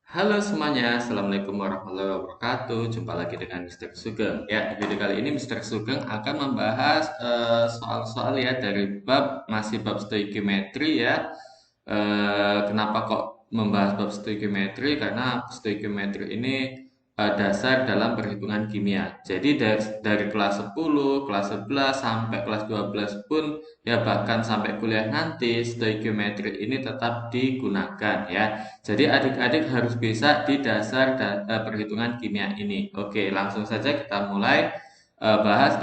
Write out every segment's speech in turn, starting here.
Halo semuanya, Assalamualaikum warahmatullahi wabarakatuh. Jumpa lagi dengan Mister Sugeng. Ya, di video kali ini Mister Sugeng akan membahas soal-soal ya dari masih bab stoichiometry ya. Kenapa kok membahas bab stoichiometry? Karena stoichiometry ini dasar dalam perhitungan kimia. Jadi dari kelas 10, kelas 11 sampai kelas 12 pun ya bahkan sampai kuliah nanti stoichiometry ini tetap digunakan ya. Jadi adik-adik harus bisa di dasar perhitungan kimia ini. Oke, langsung saja kita mulai bahas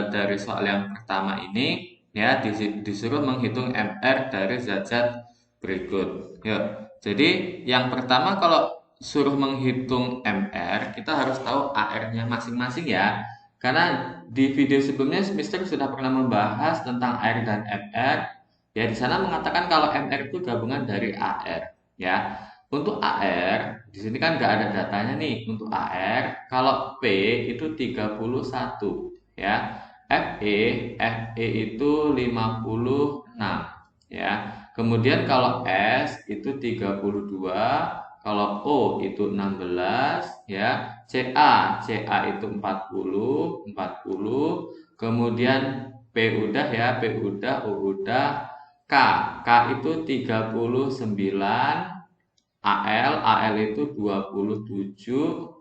dari soal yang pertama ini ya disuruh menghitung MR dari zat-zat berikut. Yuk. Jadi yang pertama kalau suruh menghitung MR, kita harus tahu AR-nya masing-masing ya. Karena di video sebelumnya Mister sudah pernah membahas tentang AR dan MR. Ya, di sana mengatakan kalau MR itu gabungan dari AR. Ya, untuk AR di sini kan nggak ada datanya nih. Untuk AR, kalau P itu 31, ya. FE itu 56, ya. Kemudian kalau S itu 32, kalau O itu 16, ya. CA itu 40. Kemudian P udah ya, P udah, O udah, K itu 39, AL itu 27,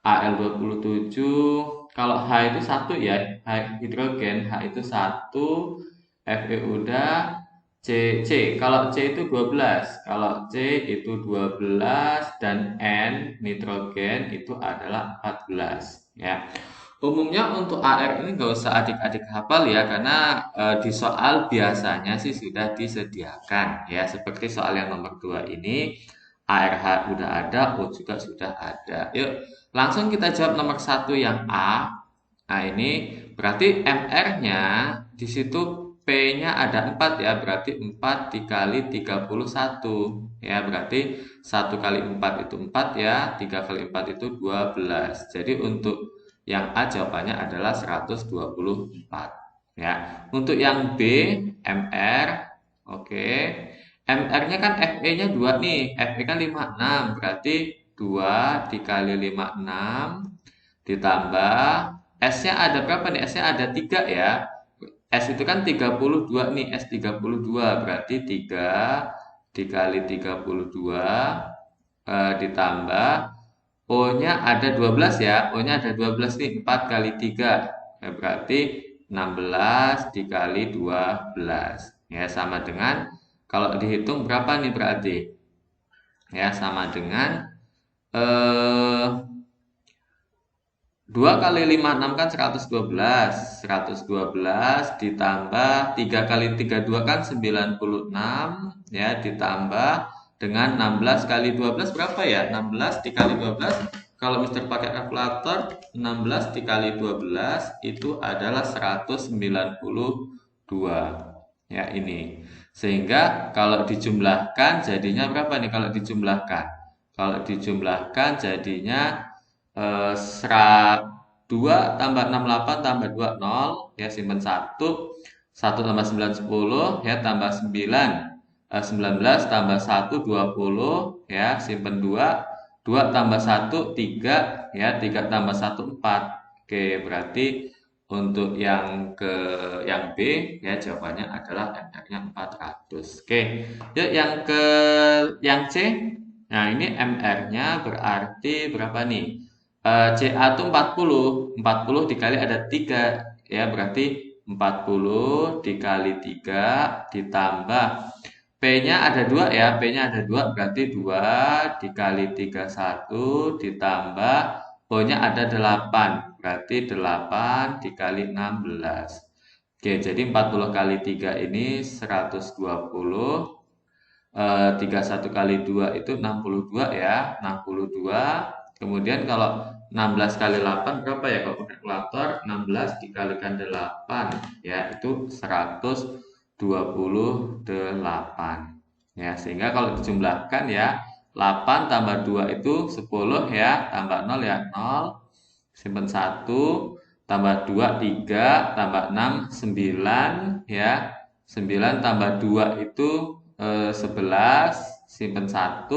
AL 27. Kalau H itu satu ya, hidrogen, H itu satu, Fe udah, C kalau C itu 12, kalau C itu 12 dan N nitrogen itu adalah 14 ya. Umumnya untuk AR ini nggak usah adik-adik hafal ya, karena di soal biasanya sih sudah disediakan ya, seperti soal yang nomor 2 ini ARH udah ada, O juga sudah ada. Yuk, langsung kita jawab nomor satu yang A. Nah, ini berarti MR-nya di situ P-nya ada 4 ya, berarti 4 dikali 31 ya, berarti 1 kali 4 itu 4 ya, 3 kali 4 itu 12. Jadi untuk yang A jawabannya adalah 124 ya. Untuk yang B, MR, oke. MR-nya kan FE-nya 2 nih, FE kan 56, berarti 2 dikali 56 ditambah S-nya ada berapa nih? S-nya ada 3 ya. S itu kan 32 nih, S 32 berarti 3 dikali 32 ditambah O-nya ada 12 ya. O-nya ada 12 nih, 4 kali 3. Ya, berarti 16 dikali 12. Ya, sama dengan kalau dihitung berapa nih berarti? Ya, sama dengan eh 2 kali 56 kan 112. 112 ditambah 3 kali 32 kan 96 ya, ditambah dengan 16 kali 12 berapa ya? 16 dikali 12, kalau Mister pakai kalkulator, 16 dikali 12 itu adalah 192 ya ini. Sehingga kalau dijumlahkan jadinya berapa nih kalau dijumlahkan? Kalau dijumlahkan jadinya serat 2 tambah 68 tambah 2 0 ya, simpen 1, 1 tambah 9 10 ya, tambah 9 19 tambah 1 20 ya, simpen 2, 2 tambah 1 3 ya, 3 tambah 1 4. Oke, berarti untuk yang B ya jawabannya adalah MR-nya 400. Oke. Yuk yang C. Nah, ini MR-nya berarti berapa nih? CA itu 40. 40 dikali ada 3 ya, berarti 40 dikali 3 ditambah P-nya ada 2 ya, P-nya ada 2 berarti 2 dikali 31 ditambah O-nya ada 8, berarti 8 dikali 16. Oke, jadi 40 kali 3 ini 120. 31 kali 2 itu 62 ya, 62. Kemudian kalau 16 kali 8 berapa ya kalau pakai kalkulator? 16 dikalikan 8 ya, itu 128 ya, sehingga kalau dijumlahkan ya 8 tambah 2 itu 10 ya, tambah 0 ya 0, simpen 1, tambah 2 3, tambah 6 9 ya, 9 tambah 2 itu 11, simpen 1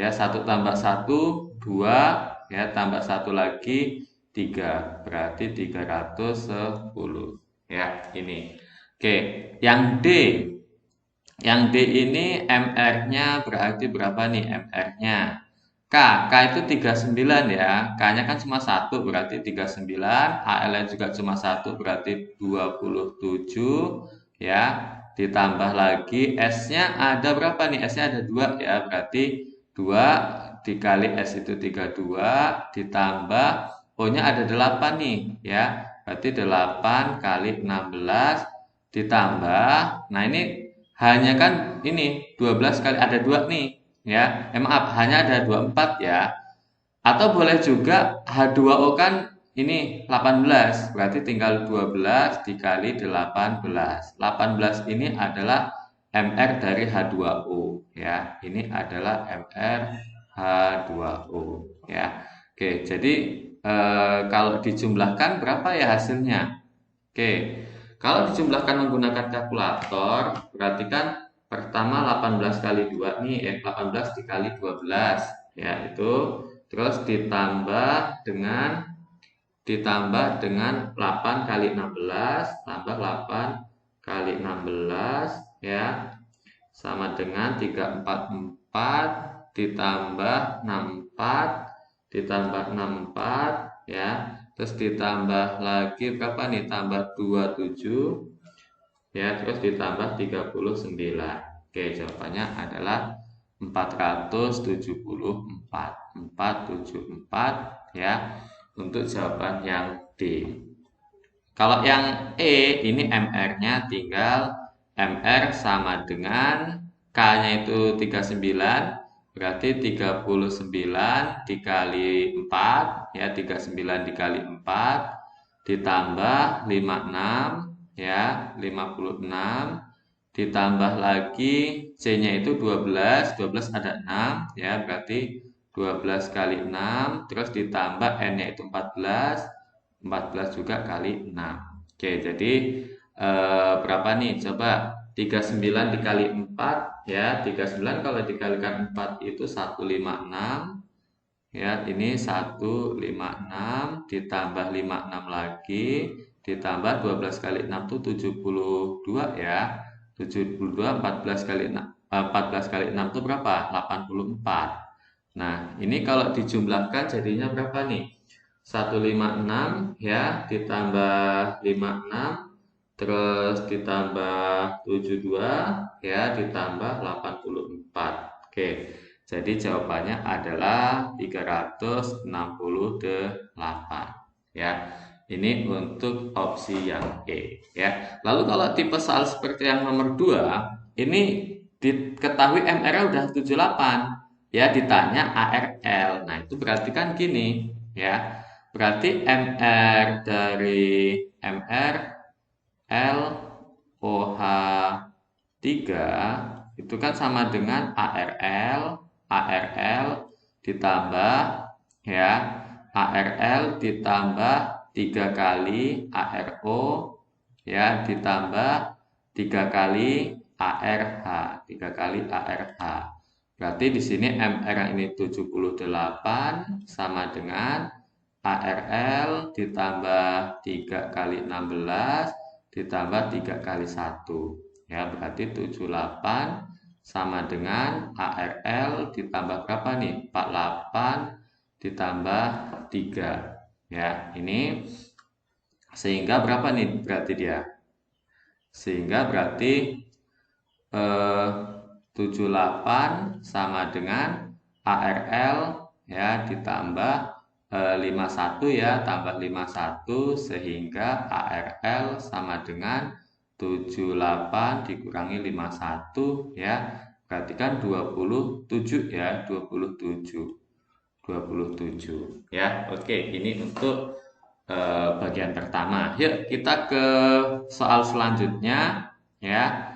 ya, 1 tambah 1 2, ya, tambah 1 lagi 3, berarti 310, ya, ini. Oke, yang D. Yang D ini MR-nya berarti berapa nih MR-nya? K itu 39 ya. K-nya kan cuma 1 berarti 39. AL-nya juga cuma 1 berarti 27 ya. Ditambah lagi S-nya ada berapa nih? S-nya ada 2 ya. Berarti 2 dikali S itu 32 ditambah O-nya ada 8 nih ya. Berarti 8 kali 16 ditambah. Nah, ini hanya kan ini 12 kali ada 2 nih ya. Maaf, hanya ada 24 ya. Atau boleh juga H2O kan ini 18, berarti tinggal 12 dikali 18. 18 ini adalah MR dari H2O ya. Ini adalah MR H2O ya. Oke, jadi kalau dijumlahkan berapa ya hasilnya? Oke, kalau dijumlahkan menggunakan kalkulator, berarti kan pertama 18 kali 2 nih, 18 dikali 12, ya itu. Terus ditambah dengan 8 kali 16, tambah 8 kali 16, ya, sama dengan 344, ditambah 64, ditambah 64, ya. Terus ditambah lagi berapa nih? Tambah 27 ya, terus ditambah 39. Oke, jawabannya adalah 474. 474 ya untuk jawaban yang D. Kalau yang E ini MR-nya tinggal MR sama dengan K-nya itu 39, berarti 39 dikali 4 ya, 39 dikali 4 ditambah 56 ya, 56 ditambah lagi C-nya itu 12, 12 ada 6 ya, berarti 12 kali 6 terus ditambah N-nya itu 14, 14 juga kali 6. Oke, jadi berapa nih? Coba 39 dikali 4 ya, 39 kalau dikalikan 4 itu 156 ya, ini 156 ditambah 56 lagi ditambah 12 kali 6 itu 72 ya. 72 14 kali 6 14 kali 6 itu berapa? 84. Nah, ini kalau dijumlahkan jadinya berapa nih? 156 ya, ditambah 56 terus ditambah 72 ya, ditambah 84. Oke. Jadi jawabannya adalah 368 ya. Ini untuk opsi yang E ya. Lalu kalau tipe soal seperti yang nomor 2, ini diketahui MR udah 78 ya, ditanya ARL. Nah, itu berarti kan gini ya. Berarti MR dari MR L OH 3 itu kan sama dengan ARL ditambah ya, ARL ditambah 3 kali ARO ya, ditambah 3 kali ARH, 3 kali ARH. Berarti di sini MR ini 78 sama dengan ARL ditambah 3 kali 16 ditambah 3 kali 1 ya, berarti 78 sama dengan ARL ditambah berapa nih? 48 ditambah 3 ya, ini sehingga berapa nih berarti dia? Sehingga berarti 78 sama dengan ARL ya, ditambah 51 ya, tambah 51 sehingga ARL sama dengan 78 dikurangi 51 ya, berarti kan 27 ya, 27 ya. Oke, ini untuk bagian pertama. Yuk kita ke soal selanjutnya ya.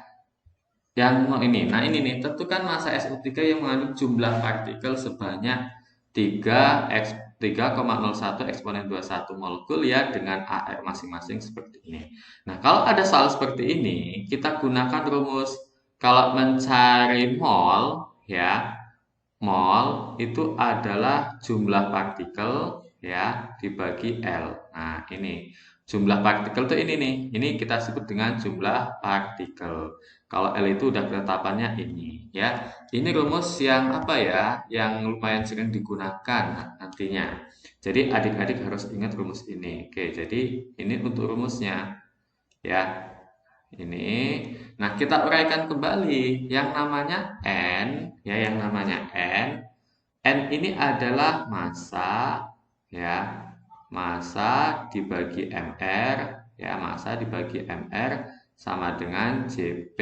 Yang ini, nah ini nih, tentukan massa SO3 yang mengandung jumlah partikel sebanyak 3,01 eksponen 21 molekul ya, dengan AR masing-masing seperti ini. Nah, kalau ada soal seperti ini, kita gunakan rumus kalau mencari mol ya, mol itu adalah jumlah partikel ya dibagi L. Nah, ini jumlah partikel itu ini nih. Ini kita sebut dengan jumlah partikel. Kalau L itu udah ketetapannya ini ya. Ini rumus yang apa ya? Yang lumayan sering digunakan nantinya. Jadi adik-adik harus ingat rumus ini. Oke, jadi ini untuk rumusnya ya. Ini. Nah, kita uraikan kembali yang namanya N, ya yang namanya N. N ini adalah massa, ya. Massa dibagi MR, ya, massa dibagi MR sama dengan JP,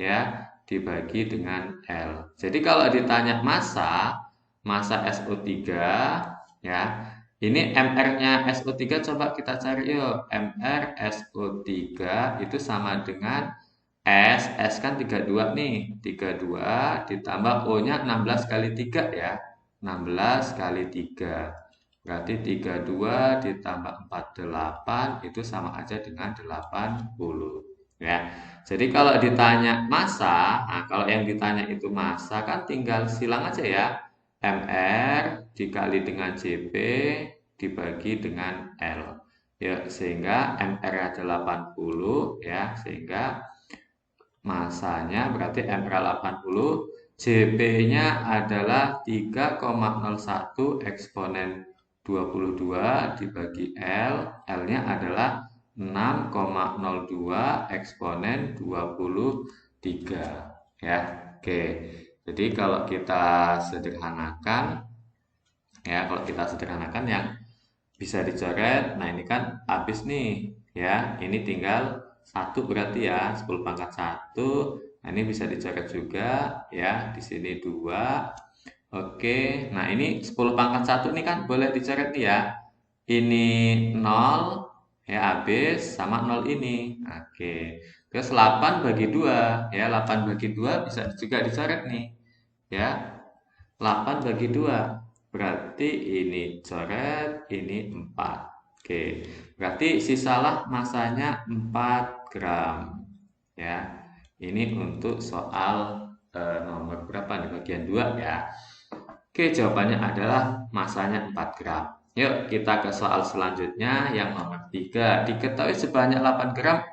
ya, dibagi dengan L. Jadi kalau ditanya massa SO3, ya, ini MR-nya SO3 coba kita cari yuk. MR SO3 itu sama dengan S kan 32 nih. 32 ditambah O-nya 16 kali 3 ya. 16 kali 3. Berarti 32 ditambah 48 itu sama aja dengan 80. Ya. Jadi kalau ditanya massa, nah kalau yang ditanya itu massa kan tinggal silang aja ya. MR dikali dengan JP dibagi dengan L. Ya, sehingga MR ada 80 ya, sehingga massanya berarti MR 80, JP-nya adalah 3,01 eksponen 22 dibagi L, L-nya adalah 6,02 eksponen 23 ya. Oke. Jadi kalau kita sederhanakan yang bisa dicoret. Nah, ini kan habis nih ya. Ini tinggal 1 berarti ya, 10 pangkat 1. Nah, ini bisa dicoret juga ya. Di sini 2. Oke. Nah, ini 10 pangkat 1 ini kan boleh dicoret nih ya. Ini 0 ya habis sama 0 ini. Oke. Terus 8 bagi 2 ya, 8 bagi 2 bisa juga dicoret nih. Ya. 8 bagi 2. Berarti ini coret, ini 4. Oke. Berarti sisalah masanya 4 gram. Ya. Ini untuk soal nomor berapa nih? Bagian 2 ya. Oke, jawabannya adalah masanya 4 gram. Yuk, kita ke soal selanjutnya yang nomor 3. Diketahui sebanyak 8 gram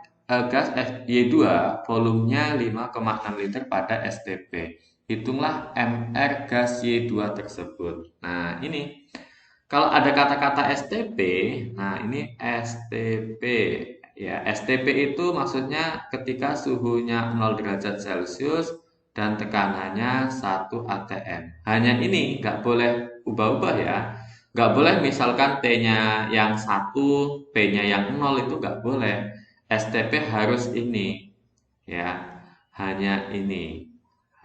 gas Y2, volumenya 5,6 liter pada STP. Hitunglah MR gas Y2 tersebut. Nah, ini kalau ada kata-kata STP, nah ini STP ya. STP itu maksudnya ketika suhunya 0 derajat Celcius dan tekanannya 1 atm. Hanya ini nggak boleh ubah-ubah ya. Nggak boleh misalkan T-nya yang 1, P-nya yang 0 itu nggak boleh. STP harus ini ya. Hanya ini.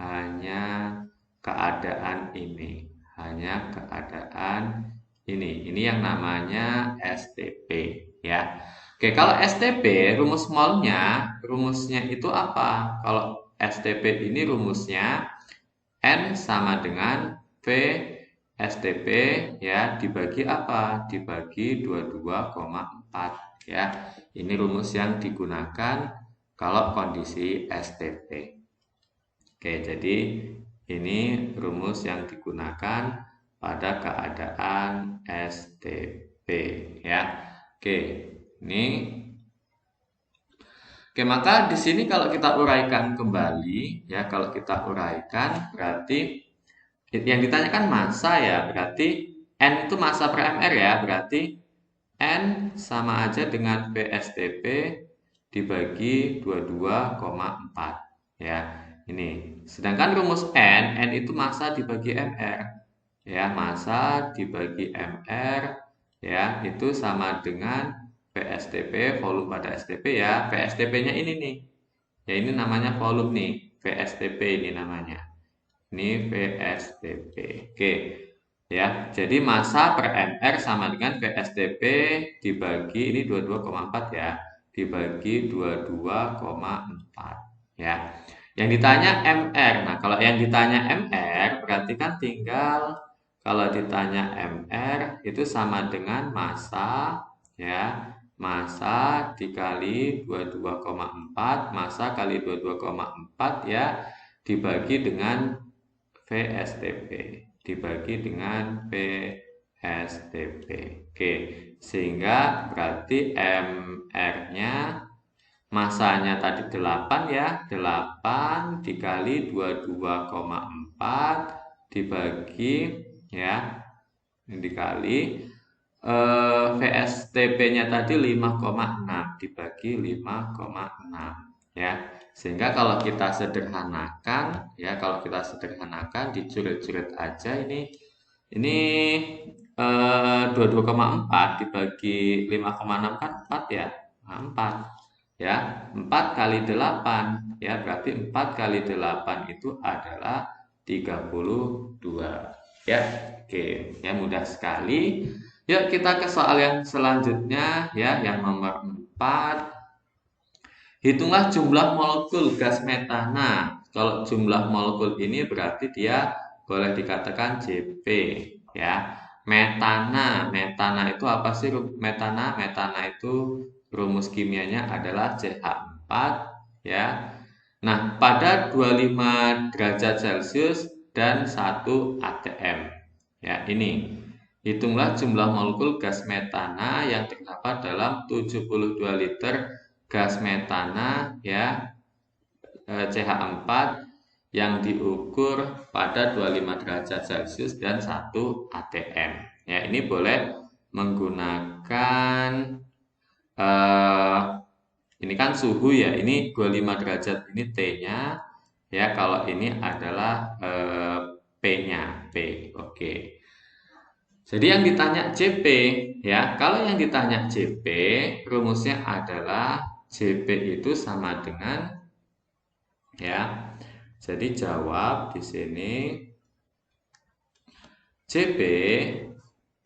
Hanya keadaan ini. Hanya keadaan ini yang namanya STP ya. Oke, kalau STP rumusnya itu apa? Kalau STP ini rumusnya N sama dengan V STP ya dibagi apa? Dibagi 22,4 ya. Ini rumus yang digunakan kalau kondisi STP. Oke, jadi ini rumus yang digunakan pada keadaan STP ya. Oke, ini. Oke, maka di sini kalau kita uraikan kembali ya, kalau kita uraikan berarti yang ditanyakan massa ya, berarti N itu massa per MR ya, berarti N sama aja dengan PSTP dibagi 22,4 ya. Ini. Sedangkan rumus N itu massa dibagi MR. Ya, massa dibagi MR ya, itu sama dengan PSTP volume pada STP ya. PSTP-nya ini nih. Ya, ini namanya volume nih. PSTP ini namanya. Ini PSTP. Oke. Ya, jadi massa per MR sama dengan PSTP dibagi ini 22,4 ya. Dibagi 22,4 ya. Yang ditanya MR. Nah, kalau yang ditanya MR berarti kan tinggal kalau ditanya MR itu sama dengan massa ya. Massa dikali 22,4, massa kali 22,4 ya dibagi dengan V VSTP dibagi dengan PSTP. Oke, sehingga berarti MR-nya masanya tadi 8 ya, 8 dikali 22,4 dibagi ya, dikali VSTP-nya tadi 5,6 dibagi 5,6 ya. Sehingga kalau kita sederhanakan ya, dicurit-curit aja ini 22,4 dibagi 5,6 kan 4 ya. Nah, 4 ya, 4 kali 8 ya, berarti 4 kali 8 itu adalah 32 ya. Oke, ya mudah sekali. Yuk kita ke soal yang selanjutnya ya, yang nomor 4. Hitunglah jumlah molekul gas metana. Kalau jumlah molekul ini berarti dia boleh dikatakan Jp ya. Metana itu apa sih metana? Metana itu rumus kimianya adalah CH4 ya. Nah, pada 25 derajat Celcius dan 1 atm. Ya, ini. Hitunglah jumlah molekul gas metana yang terdapat dalam 72 liter gas metana ya, CH4 yang diukur pada 25 derajat Celcius dan 1 atm. Ya, ini boleh menggunakan ini kan suhu ya, ini 25 derajat, ini T-nya ya, kalau ini adalah P-nya, P. Oke. Jadi yang ditanya Jp ya, kalau yang ditanya Jp rumusnya adalah Jp itu sama dengan ya. Jadi jawab di sini Jp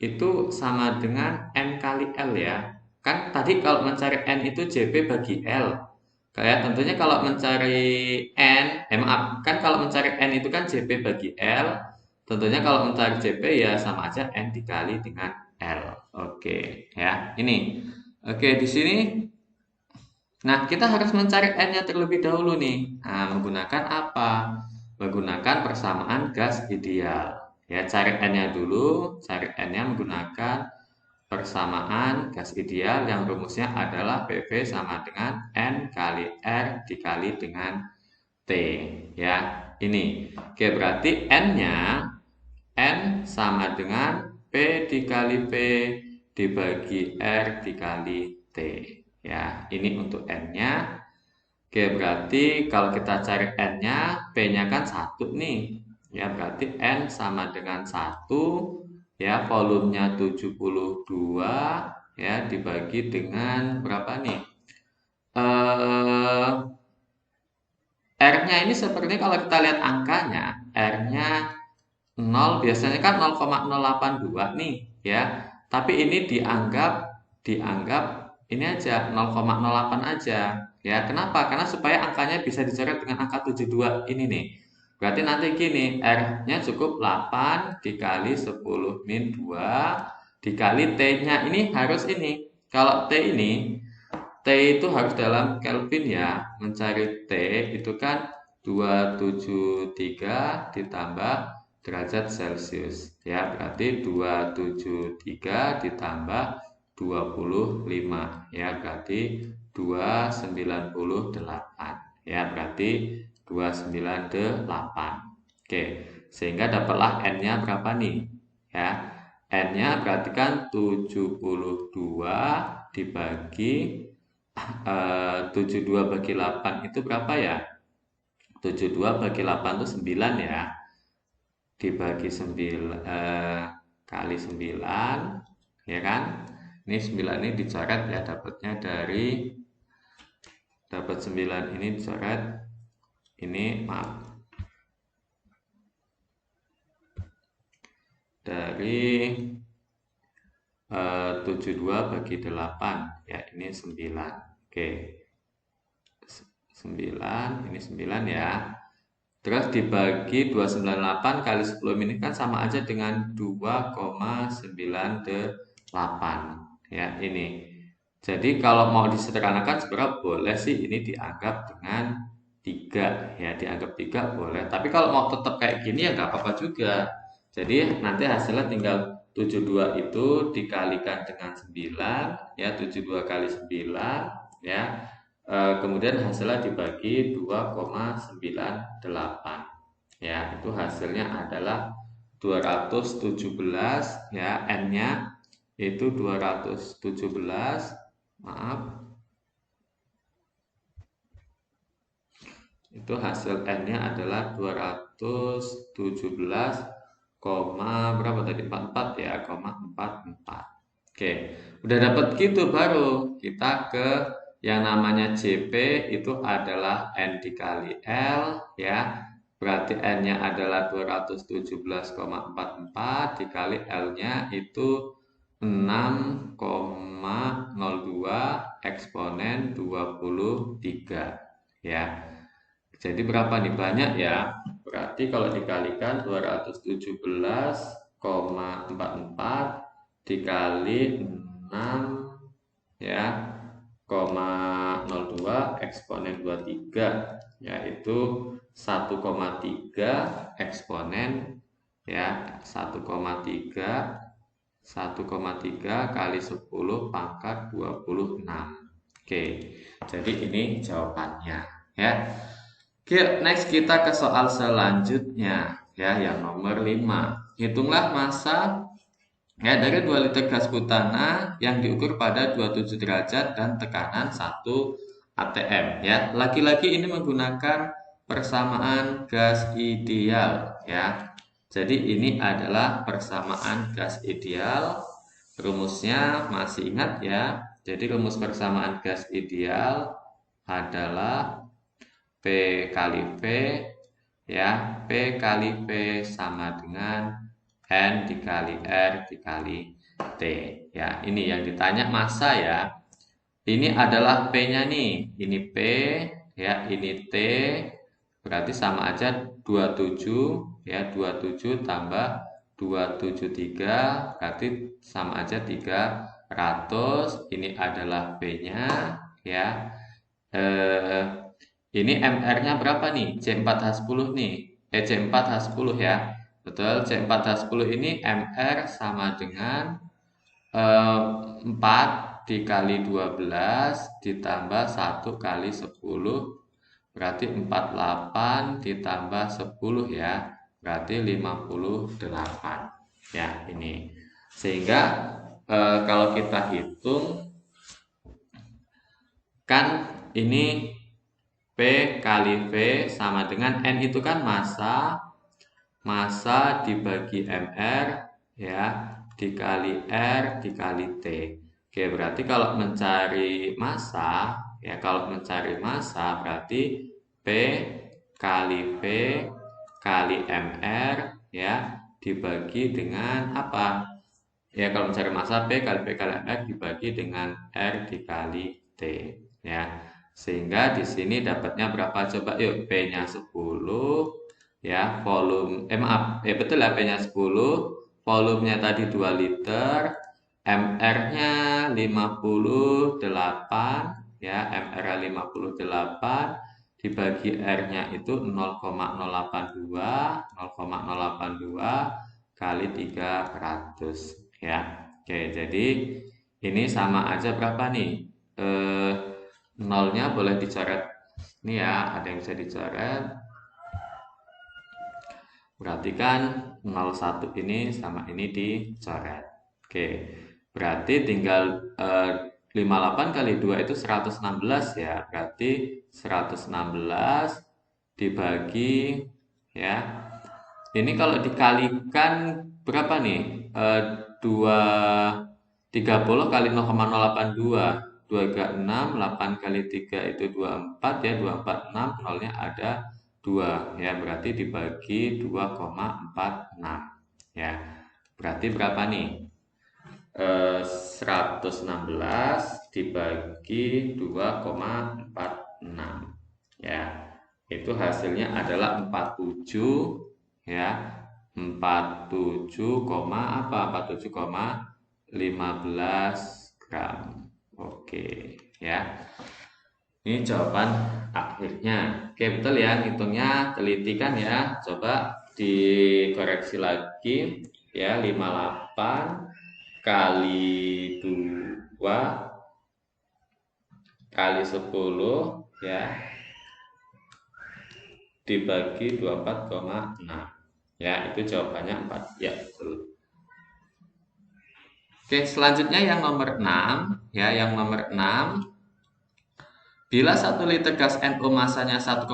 itu sama dengan N kali L ya. Kan tadi kalau mencari N itu Jp bagi L. Kayak tentunya kalau mencari N, maaf, kan kalau mencari N itu kan Jp bagi L. Tentunya kalau mencari Jp ya sama aja N dikali dengan L. Oke, ya. Ini. Oke, di sini. Nah, kita harus mencari N-nya terlebih dahulu nih. Nah, menggunakan apa? Menggunakan persamaan gas ideal. Ya, cari N-nya dulu. Cari N-nya menggunakan persamaan gas ideal yang rumusnya adalah PV sama dengan N kali R dikali dengan T. Ya, ini. Oke, berarti N-nya N sama dengan P dikali P dibagi R dikali T. Ya, ini untuk N-nya. Oke, berarti kalau kita cari N-nya, P-nya kan 1 nih. Ya, berarti N sama dengan 1. Ya, volumenya 72. Ya, dibagi dengan berapa nih? R-nya ini sepertinya kalau kita lihat angkanya, R-nya 0 biasanya kan 0,082 nih ya. Tapi ini dianggap ini aja 0,08 aja. Ya, kenapa? Karena supaya angkanya bisa dicoret dengan angka 72 ini nih. Berarti nanti gini, R-nya cukup 8 dikali 10 min 2 dikali T-nya ini harus ini. Kalau T ini T itu harus dalam Kelvin ya. Mencari T itu kan 273 ditambah derajat Celcius ya, berarti 273 ditambah 25 ya, berarti 298 ya, berarti 298. Oke, sehingga dapatlah N-nya berapa nih ya. N-nya berarti kan 72 dibagi 72 bagi 8 itu berapa ya? 72 bagi 8 itu 9 ya. Dibagi 9 kali 9 ya kan, ini 9 ini dicoret ya, dapat 9 ini dicoret, ini maaf, dari 72 bagi 8 ya, ini 9. Oke, 9 ini 9 ya. Terus dibagi 298 kali 10 ini kan sama aja dengan 2,98 ya, ini. Jadi kalau mau disederhanakan sebenarnya boleh sih ini dianggap dengan 3 ya, dianggap 3 boleh. Tapi kalau mau tetap kayak gini ya nggak apa-apa juga. Jadi nanti hasilnya tinggal 72 itu dikalikan dengan 9 ya, 72 kali 9 ya. Kemudian hasilnya dibagi 2,98 ya, itu hasilnya adalah 217 ya, N-nya itu 217, maaf, itu hasil N-nya adalah 217, berapa tadi, 44 ya, 44. Oke, udah dapat gitu baru kita ke yang namanya JP, itu adalah N dikali L ya. Berarti N-nya adalah 217,44 dikali L-nya itu 6,02 eksponen 23 ya. Jadi berapa nih, banyak ya. Berarti kalau dikalikan 217,44 dikali 6 ya, 0,02 eksponen 23 yaitu 1,3 eksponen ya, 1,3 kali 10 pangkat 26. Oke, jadi ini jawabannya ya. Oke, next kita ke soal selanjutnya ya, yang nomor 5. Hitunglah massa ya dari 2 liter gas butana yang diukur pada 27 derajat dan tekanan 1 atm ya. Lagi-lagi ini menggunakan persamaan gas ideal ya. Jadi ini adalah persamaan gas ideal. Rumusnya masih ingat ya. Jadi rumus persamaan gas ideal adalah P kali V ya, P kali V sama dengan N dikali R dikali T ya. Ini yang ditanya massa ya. Ini adalah P-nya nih, ini P ya, ini T, berarti sama aja 27 ya, 27 tambah 273 berarti sama aja 300. Ini adalah P-nya ya. Ini MR-nya berapa nih? C4H10 nih. C4H10 ya. Betul, C4H10 ini MR sama dengan 4 dikali 12 ditambah 1 kali 10 berarti 48 ditambah 10 ya, berarti 58 ya ini. Sehingga kalau kita hitung kan ini P kali V sama dengan N itu kan massa dibagi MR ya, dikali R dikali T. Oke, berarti kalau mencari massa ya, berarti P kali V kali MR ya dibagi dengan apa? Ya, kalau mencari massa P kali V kali MR dibagi dengan R dikali T ya. Sehingga di sini dapatnya berapa coba? Yuk, P-nya 10 ya, betul ya, P-nya 10, volumenya tadi 2 liter, MR-nya 58 ya, MR-nya 58 dibagi R-nya itu 0,082 kali 300 ya. Oke, jadi ini sama aja berapa nih? Nolnya boleh dicoret. Ini ya, ada yang bisa dicoret. Berarti kan 01 ini sama ini dicoret. Oke, berarti tinggal 58 kali 2 itu 116 ya. Berarti 116 dibagi ya. Ini kalau dikalikan berapa nih? 30 kali 0,082. 236, 8 kali 3 itu 24 ya, 246, nolnya ada 2 ya, berarti dibagi 2,46 ya. Berarti berapa nih? 116 dibagi 2,46 ya. Itu hasilnya adalah 47 ya. 47,15 gram. Oke ya. Ini jawaban akhirnya. Oke, betul ya, hitungnya teliti kan ya. Coba dikoreksi lagi ya, 58 kali 2 kali 10 ya dibagi 24,6. Ya, itu jawabannya 4. Ya, betul. Oke, selanjutnya yang nomor 6 ya, yang nomor 6. Bila 1 liter gas NO masanya 1,5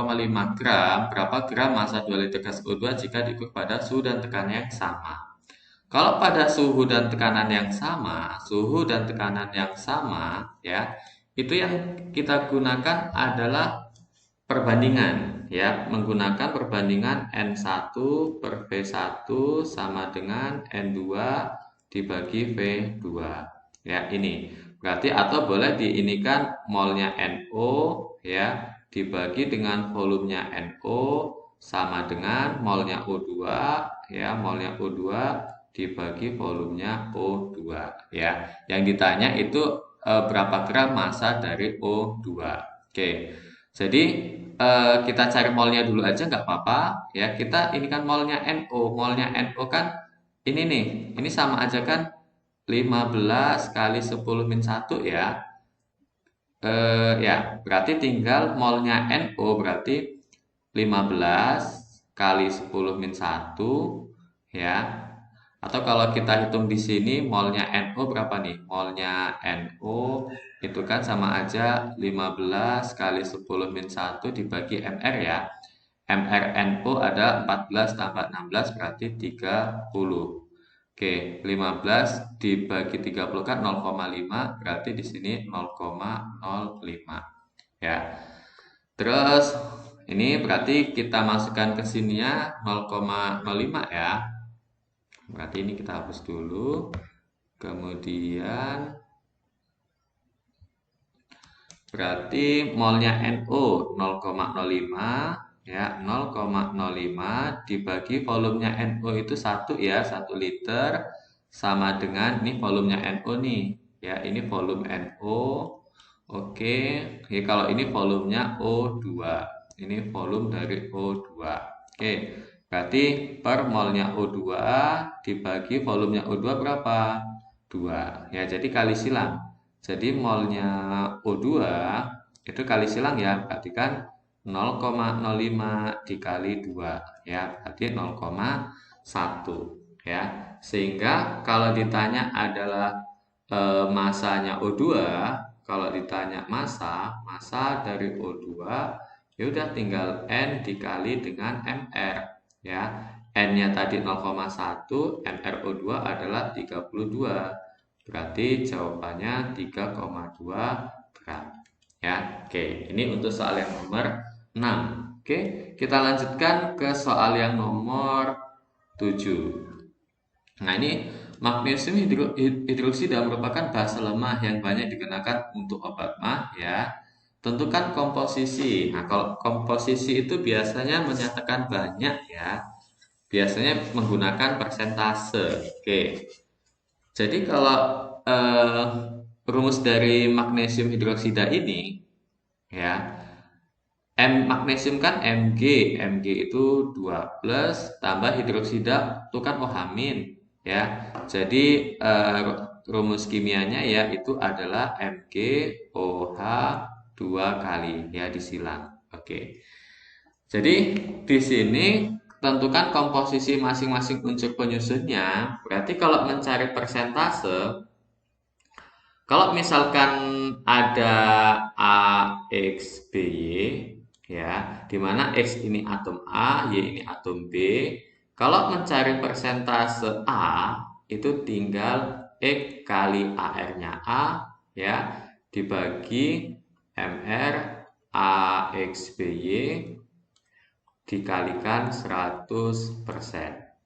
gram, berapa gram massa 2 liter gas O2 jika diukur pada suhu dan tekanan yang sama? Kalau pada suhu dan tekanan yang sama, ya, itu yang kita gunakan adalah perbandingan, ya, menggunakan perbandingan N1 per V1 sama dengan N2 dibagi V2. Ya, ini. Berarti atau boleh diinikan molnya NO ya dibagi dengan volumenya NO sama dengan molnya O2 ya, molnya O2 dibagi volumenya O2 ya. Yang ditanya itu berapa gram massa dari O2. Oke. Jadi kita cari molnya dulu aja nggak apa-apa ya. Kita ini kan molnya NO. Molnya NO kan ini nih. Ini sama aja kan 15 kali 10 min 1 ya. Ya, berarti tinggal molnya NO berarti 15 kali 10 min 1 ya. Atau kalau kita hitung di sini molnya NO berapa nih? Molnya NO itu kan sama aja 15 kali 10 min 1 dibagi MR ya. MR NO ada 14 tambah 16 berarti 30. Oke, 15 dibagi 30 kan 0,5 berarti di sini 0,05 ya. Terus ini berarti kita masukkan ke sininya 0,05 ya. Berarti ini kita hapus dulu. Kemudian berarti molnya NO 0,05 ya, 0,05 dibagi volumenya NO itu 1 ya, 1 liter sama dengan ini volumenya NO nih. Ya, ini volume NO. Oke, ya, kalau ini volumenya O2. Ini volume dari O2. Oke. Berarti per molnya O2 dibagi volumenya O2 berapa? 2. Ya, jadi kali silang. Jadi molnya O2 itu kali silang ya, berarti kan 0,05 dikali 2 ya, berarti 0,1 ya. Sehingga kalau ditanya adalah masanya O2, kalau ditanya massa dari O2 ya udah tinggal N dikali dengan MR ya. N-nya tadi 0,1, MrO2 adalah 32. Berarti jawabannya 3,2 gram. Ya, oke. Ini untuk soal yang nomor 6. Oke, kita lanjutkan ke soal yang nomor 7. Nah, ini magnesium hidroksida merupakan basa lemah yang banyak digunakan untuk obat mah ya. Tentukan komposisi. Nah, kalau komposisi itu biasanya menyatakan banyak ya. Biasanya menggunakan persentase. Oke. Jadi kalau rumus dari magnesium hidroksida ini ya, magnesium kan Mg. Mg itu 2 plus tambah hidroksida itu kan OH- ya. Jadi rumus kimianya ya itu adalah MgOH 2 kali ya disilang. Oke. Jadi di sini tentukan komposisi masing-masing unsur penyusunnya. Berarti kalau mencari persentase, kalau misalkan ada A, X, B, Y, ya, di mana X ini atom A, Y ini atom B. Kalau mencari persentase A, itu tinggal X kali AR-nya A, ya, dibagi MR AXBY dikalikan 100%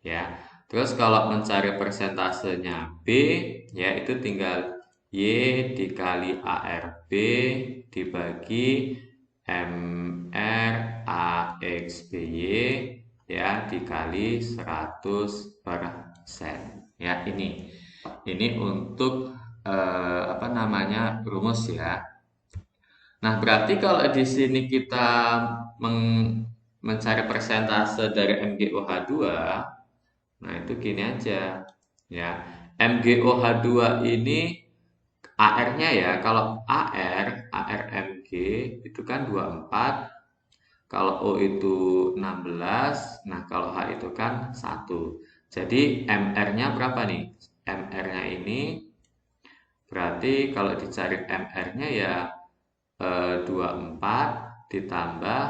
ya. Terus kalau mencari persentasenya B ya itu tinggal Y dikali ARB dibagi MR AXBY ya dikali 100%. Ya, ini untuk apa namanya rumus ya. Nah, berarti kalau di sini kita mencari persentase dari MgOH2, nah itu gini aja ya. MgOH2 ini AR-nya ya, kalau ARMG itu kan 24, kalau O itu 16, nah kalau H itu kan 1. Jadi MR-nya berapa nih? MR-nya ini berarti kalau dicari MR-nya ya 24 ditambah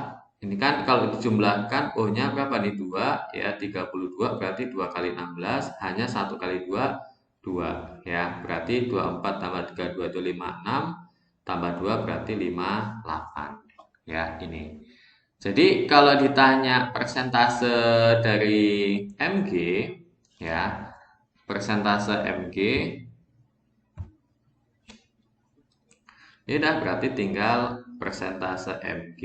ini kan kalau dijumlahkan O-nya berapa nih? 2 ya, 32 berarti 2 kali 16 hanya 1 kali 2 2 ya. Berarti 24 tambah 32 itu 56 tambah 2 berarti 58 ya ini. Jadi kalau ditanya persentase dari Mg ya, persentase Mg ini dah berarti tinggal persentase Mg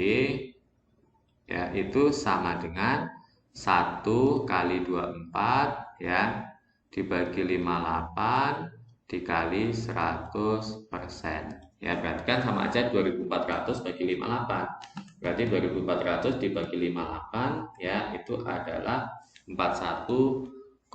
ya itu sama dengan 1 kali 24 ya dibagi 58 dikali 100%. Ya berarti kan sama aja 2400 bagi 58. Berarti 2400 dibagi 58 ya itu adalah 41,37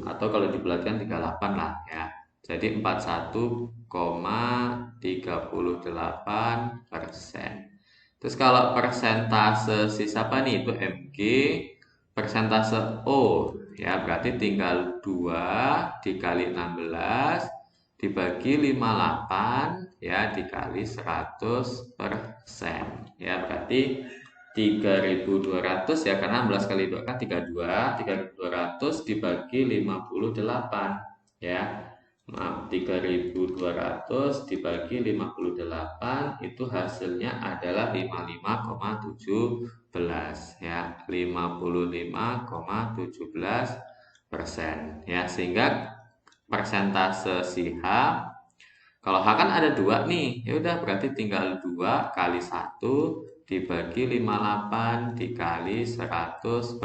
atau kalau dibulatkan 38 lah ya. Jadi 41,38%. Terus kalau persentase sisa apa nih? Itu Mg, persentase O ya berarti tinggal 2 dikali 16 dibagi 58 ya dikali 100% ya berarti 3200 ya karena 16 kali 2 kan 32, 3200 dibagi 58 ya. Maaf, 3200 dibagi 58 itu hasilnya adalah 55,17 ya, 55,17% ya, sehingga persentase si H, kalau H kan ada 2 nih, ya udah berarti tinggal 2 kali 1 dibagi 58 dikali 100%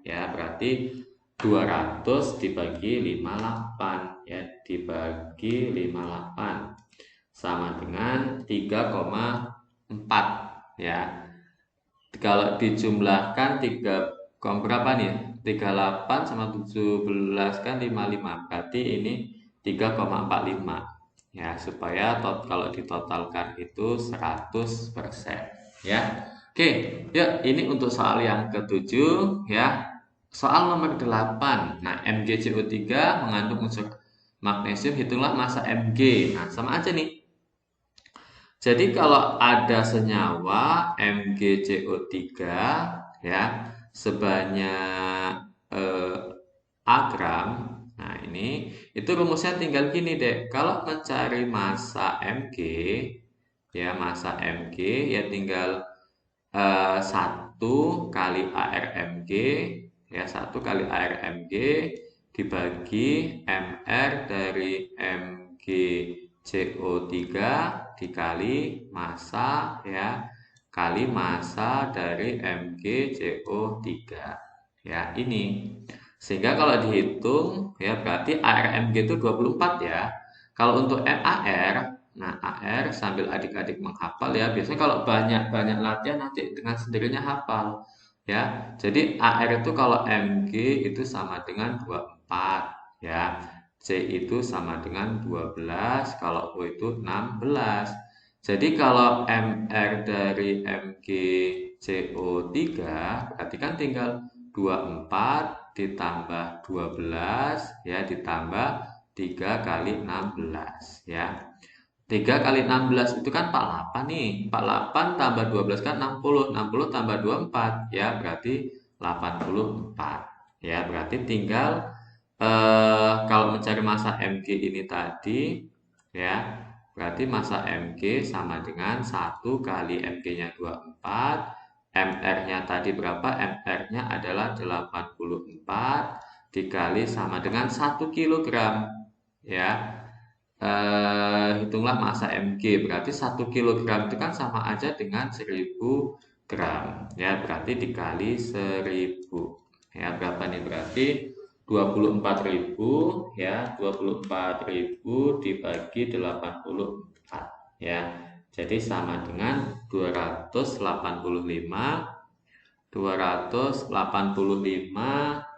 ya, berarti 200 dibagi 58 ya dibagi 58 sama dengan 3,4 ya. Kalau dijumlahkan 3 berapa nih? 38 sama 17 kan 55. Berarti ini 3,45 ya supaya kalau ditotalkan itu 100% ya. Oke, yuk ini untuk soal yang ketujuh ya. Soal nomor 8. Nah, MgCO3 mengandung unsur magnesium, hitunglah massa Mg. Nah, sama aja nih. Jadi kalau ada senyawa MgCO3 ya sebanyak A gram. Nah, ini itu rumusnya tinggal gini deh. Kalau mencari massa Mg ya massa Mg ya tinggal 1 kali ARMG ya 1 kali ARMG dibagi MR dari MgCO3 dikali massa ya kali massa dari MgCO3 ya ini. Sehingga kalau dihitung ya berarti ARMG itu 24 ya. Kalau untuk MAR, nah AR sambil adik-adik menghafal ya. Biasanya kalau banyak latihan nanti dengan sendirinya hafal ya. Jadi AR itu kalau Mg itu sama dengan 24 ya. C itu sama dengan 12, kalau O itu 16. Jadi kalau MR dari MgCO3 berarti kan tinggal 24 ditambah 12 ya ditambah 3 kali 16 ya. 3 kali 16 itu kan 48 nih. 48 tambah 12 kan 60. 60 tambah 24 ya berarti 84. Ya berarti tinggal kalau mencari massa Mg ini tadi ya berarti massa Mg sama dengan 1 kali Mg-nya 24, MR-nya tadi berapa? MR-nya adalah 84 dikali sama dengan 1 kg ya. Hitunglah massa Mg berarti 1 kg itu kan sama aja dengan 1000 gram ya berarti dikali 1000 ya berapa nih berarti 24.000 ya 24.000 dibagi 84 ya Jadi sama dengan 285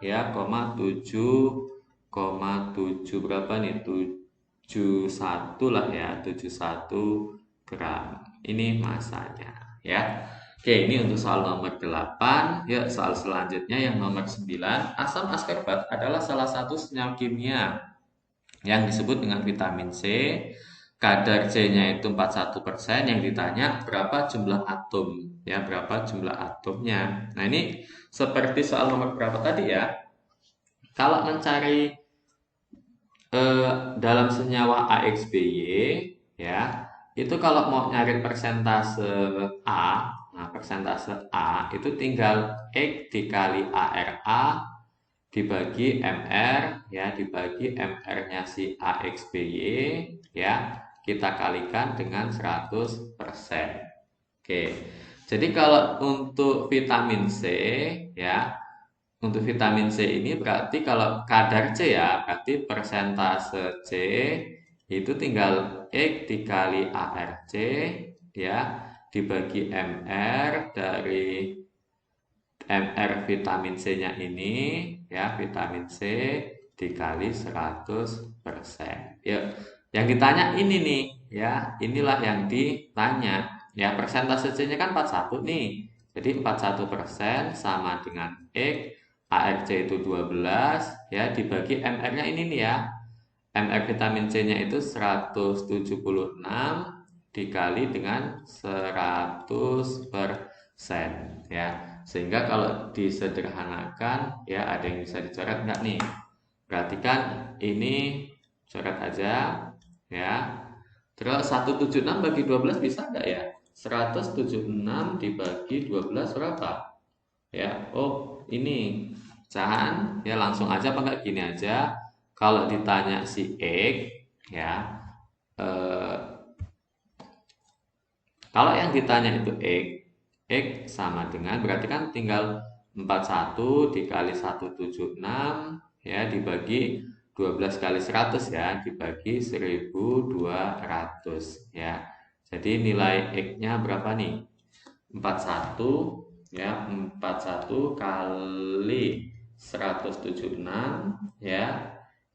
ya, 7 berapa nih? 71 lah ya, 71 gram. Ini masanya ya. Oke, ini untuk soal nomor 8. Ya, soal selanjutnya yang nomor 9. Asam askorbat adalah salah satu senyawa kimia yang disebut dengan vitamin C. Kadar C-nya itu 41%. Yang ditanya berapa jumlah atom, ya, berapa jumlah atomnya. Nah, ini seperti soal nomor berapa tadi ya. Kalau mencari dalam senyawa AXBY, ya, itu kalau mau nyari persentase A, nah persentase A itu tinggal X dikali ARA dibagi MR, ya, dibagi MR-nya si AXBY, ya, kita kalikan dengan 100%. Oke, jadi kalau untuk vitamin C, ya, untuk vitamin C ini berarti kalau kadar C, ya, berarti persentase C itu tinggal X dikali ARC, ya, dibagi MR dari MR vitamin C-nya ini, ya, vitamin C dikali 100%. Ya, yang ditanya ini nih, ya, inilah yang ditanya. Ya, persentase C-nya kan 41 nih. Jadi 41% sama dengan X, ARC itu 12, ya, dibagi MR-nya ini nih ya. MR vitamin C-nya itu 176 dikali dengan 100%, ya. Sehingga kalau disederhanakan, ya, ada yang bisa dicoret nggak nih? Perhatikan ini, coret aja, ya. Terus 176 bagi 12 bisa nggak ya? 176 dibagi 12 berapa? Ya, oh ini pecahan, ya, langsung aja apa enggak gini aja. Kalau ditanya si X, ya, eh, kalau yang ditanya itu X sama dengan, berarti kan tinggal 41 dikali 176, ya, dibagi 12 kali 100, ya, dibagi 1200, ya. Jadi nilai X-nya berapa nih? 41, ya, 41 kali 176, ya,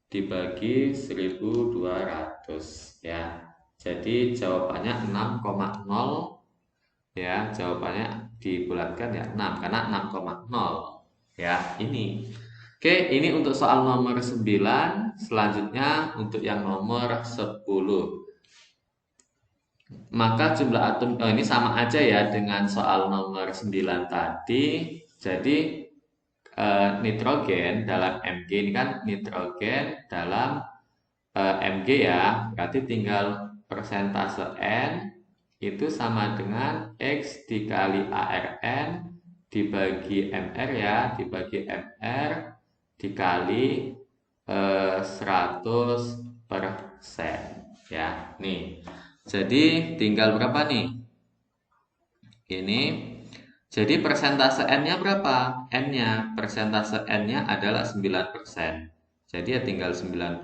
dibagi 1200, ya. Jadi jawabannya 6,0, ya, jawabannya dibulatkan ya 6 karena 6,0, ya, ini. Oke, ini untuk soal nomor 9. Selanjutnya untuk yang nomor 10. Maka jumlah atom ini sama aja ya dengan soal nomor 9 tadi. Jadi nitrogen dalam Mg ini kan nitrogen dalam Mg, ya, berarti tinggal persentase N itu sama dengan X dikali ARN dibagi MR, ya, dibagi MR dikali 100%, ya. Nih, jadi tinggal berapa nih? Ini jadi persentase N-nya berapa? N-nya, persentase N-nya adalah 9%. Jadi ya tinggal 9%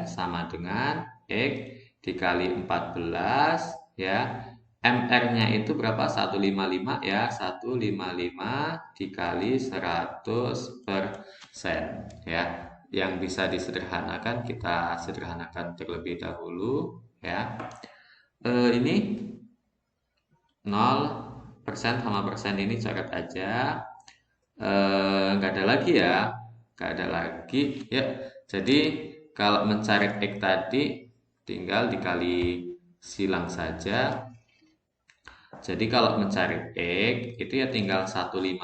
sama dengan X dikali 14, ya. MR-nya itu berapa? 155, ya. 155 dikali 100%, ya. Yang bisa disederhanakan kita sederhanakan terlebih dahulu, ya. Ini 0% sama persen ini coret aja. Nggak ada lagi ya, nggak ada lagi ya. Jadi kalau mencari X tadi tinggal dikali silang saja. Jadi kalau mencari X itu ya tinggal 155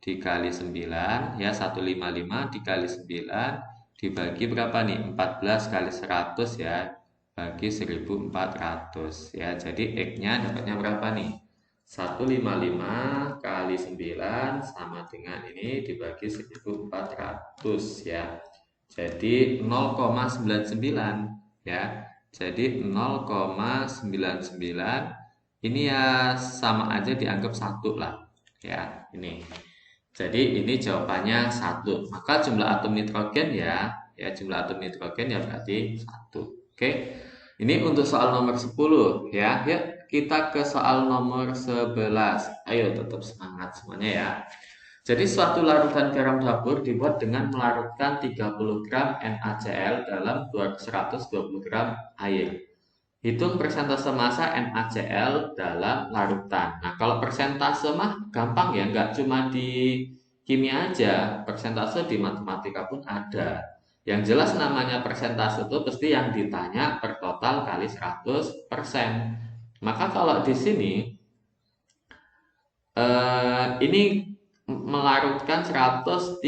dikali 9, ya, 155 dikali 9 dibagi berapa nih? 14 kali 100, ya, bagi 1400, ya. Jadi X-nya dapatnya berapa nih? 155 kali 9 sama dengan ini dibagi 1400, ya. Jadi 0,99, ya. Jadi 0,99 ini ya sama aja dianggap 1 lah, ya, ini. Jadi ini jawabannya 1. Maka jumlah atom nitrogen, ya, jumlah atom nitrogen ya berarti 1. Oke. Ini untuk soal nomor 10 ya. Yuk kita ke soal nomor 11. Ayo tetap semangat semuanya ya. Jadi suatu larutan garam dapur dibuat dengan melarutkan 30 gram NaCl dalam 120 gram air. Hitung persentase massa NaCl dalam larutan. Nah, kalau persentase mah gampang ya, nggak cuma di kimia aja, persentase di matematika pun ada. Yang jelas namanya persentase itu pasti yang ditanya per total kali 100%. Maka kalau di sini ini melarutkan 130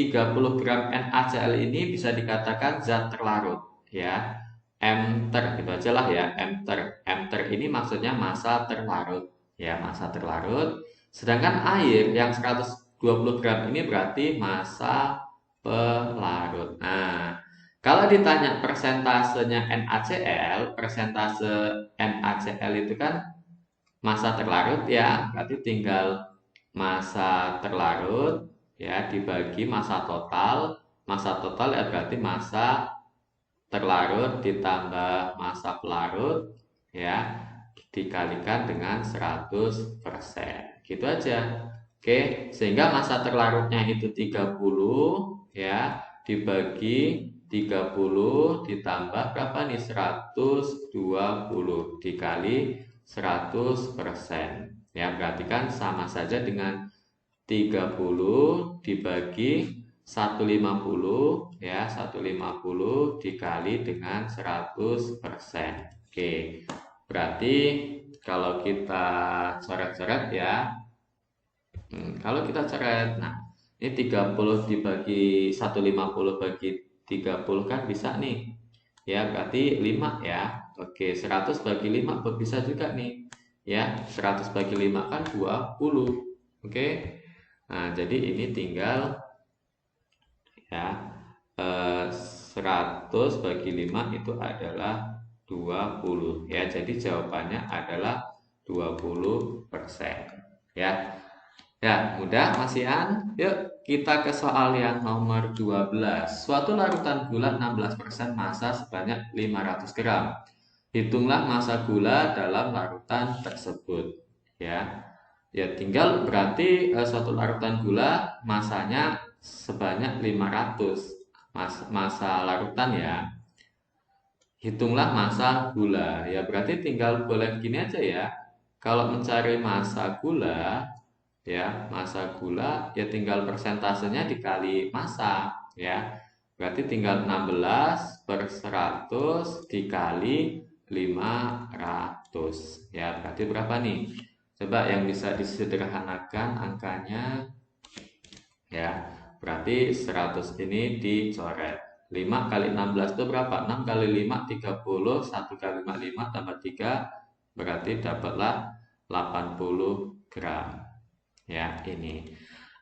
gram NaCl ini bisa dikatakan zat terlarut ya. Mter gitu aja lah ya, mter ini maksudnya massa terlarut ya, massa terlarut. Sedangkan air yang 120 gram ini berarti massa pelarut. Nah, kalau ditanya persentasenya NaCl, persentase NaCl itu kan massa terlarut ya, berarti tinggal massa terlarut ya dibagi massa total ya berarti massa terlarut ditambah massa pelarut ya dikalikan dengan 100%. Gitu aja. Oke, sehingga massa terlarutnya itu 30 ya dibagi 30 ditambah berapa nih? 120 dikali 100%. Ya, berarti kan sama saja dengan 30 dibagi 150 ya, 150 dikali dengan 100%. Oke. Berarti kalau kita coret-coret ya, kalau kita coret, nah ini 30 dibagi 150 bagi 30 kan bisa nih. Ya, berarti 5 ya. Oke, 100 bagi 5 bisa juga nih. Ya, 100 bagi 5 kan 20. Oke. Nah, jadi ini tinggal ya 100 bagi 5 itu adalah 20 ya. Jadi jawabannya adalah 20%. Ya. Ya, mudah Masian. Yuk kita ke soal yang nomor 12. Suatu larutan gula 16% massa sebanyak 500 gram. Hitunglah massa gula dalam larutan tersebut. Ya. Ya, tinggal berarti suatu larutan gula masanya sebanyak 500 massa larutan ya. Hitunglah massa gula. Ya, berarti tinggal boleh gini aja ya. Kalau mencari massa gula, ya, massa gula ya tinggal persentasenya dikali massa ya. Berarti tinggal 16 per 100 dikali 500. Ya, berarti berapa nih? Coba yang bisa disederhanakan angkanya ya. Berarti 100 ini dicoret. 5 kali 16 itu berapa? 6 kali 5 30, 1 kali 5 5 tambah 3 berarti dapatlah 80 gram. Ya, ini.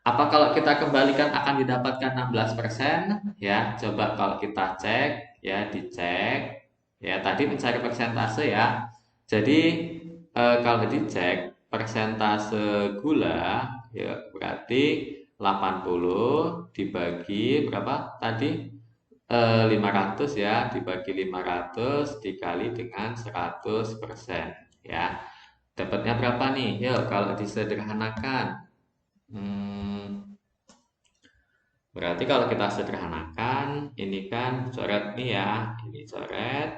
Apa kalau kita kembalikan akan didapatkan 16%? Ya, coba kalau kita cek ya, dicek. Ya, tadi mencari persentase ya. Jadi kalau dicek persentase gula ya berarti 80 dibagi berapa tadi? 500 ya, dibagi 500 dikali dengan 100% ya. Dapatnya berapa nih? Yuk kalau disederhanakan. Berarti kalau kita sederhanakan, ini kan coret nih ya, ini coret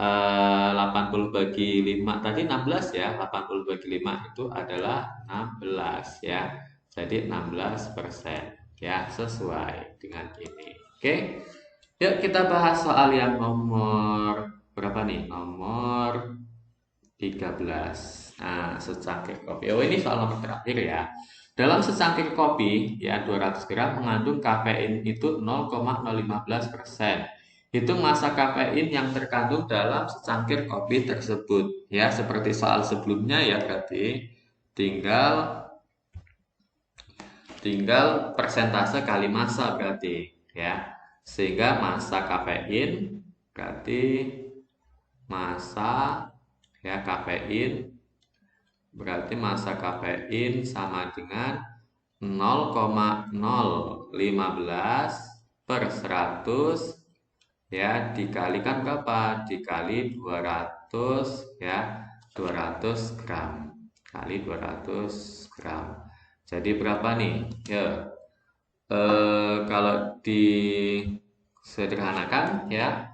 80 bagi 5 tadi 16 ya, 80 bagi 5 itu adalah 16 ya. Jadi 16% ya, sesuai dengan ini. Oke. Yuk kita bahas soal yang nomor berapa nih? Nomor 13. Nah, secangkir kopi. Oh, ini soal nomor terakhir ya. Dalam secangkir kopi, ya 200 gram mengandung kafein itu 0,015%. Hitung massa kafein yang terkandung dalam secangkir kopi tersebut. Ya, seperti soal sebelumnya ya berarti tinggal persentase kali massa berarti ya. Sehingga massa kafein berarti massa ya kafein berarti massa kafein sama dengan 0,015 per 100 ya, dikalikan berapa? Dikali 200 ya, 200 gram kali 200 gram. Jadi berapa nih? Ya, kalau disederhanakan ya,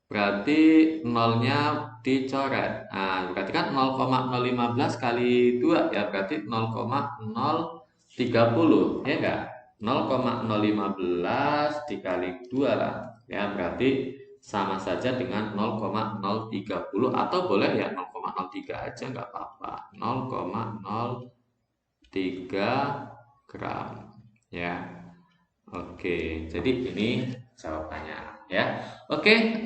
berarti nolnya dicoret. Nah, berarti kan 0,015 kali 2 ya, berarti 0,030 ya enggak? 0,015 dikali 2 lah. Ya, berarti sama saja dengan 0,030 atau boleh ya 0,03 aja enggak apa-apa. 0,03 gram ya. Oke, jadi ini jawabannya ya. Oke,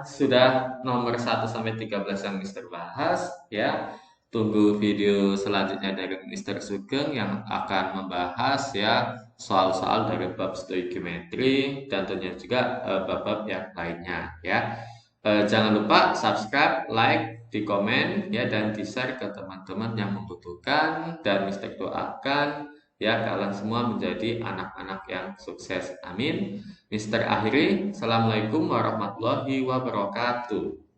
sudah nomor 1 sampai 13 yang Mister bahas ya. Tunggu video selanjutnya dari Mister Sugeng yang akan membahas ya soal-soal dari bab stoikiometri dan tentunya juga bab-bab yang lainnya ya. Jangan lupa subscribe, like, di komen ya dan di-share ke teman-teman yang membutuhkan dan Mister doakan ya kalian semua menjadi anak-anak yang sukses. Amin. Mister akhiri, Assalamualaikum warahmatullahi wabarakatuh.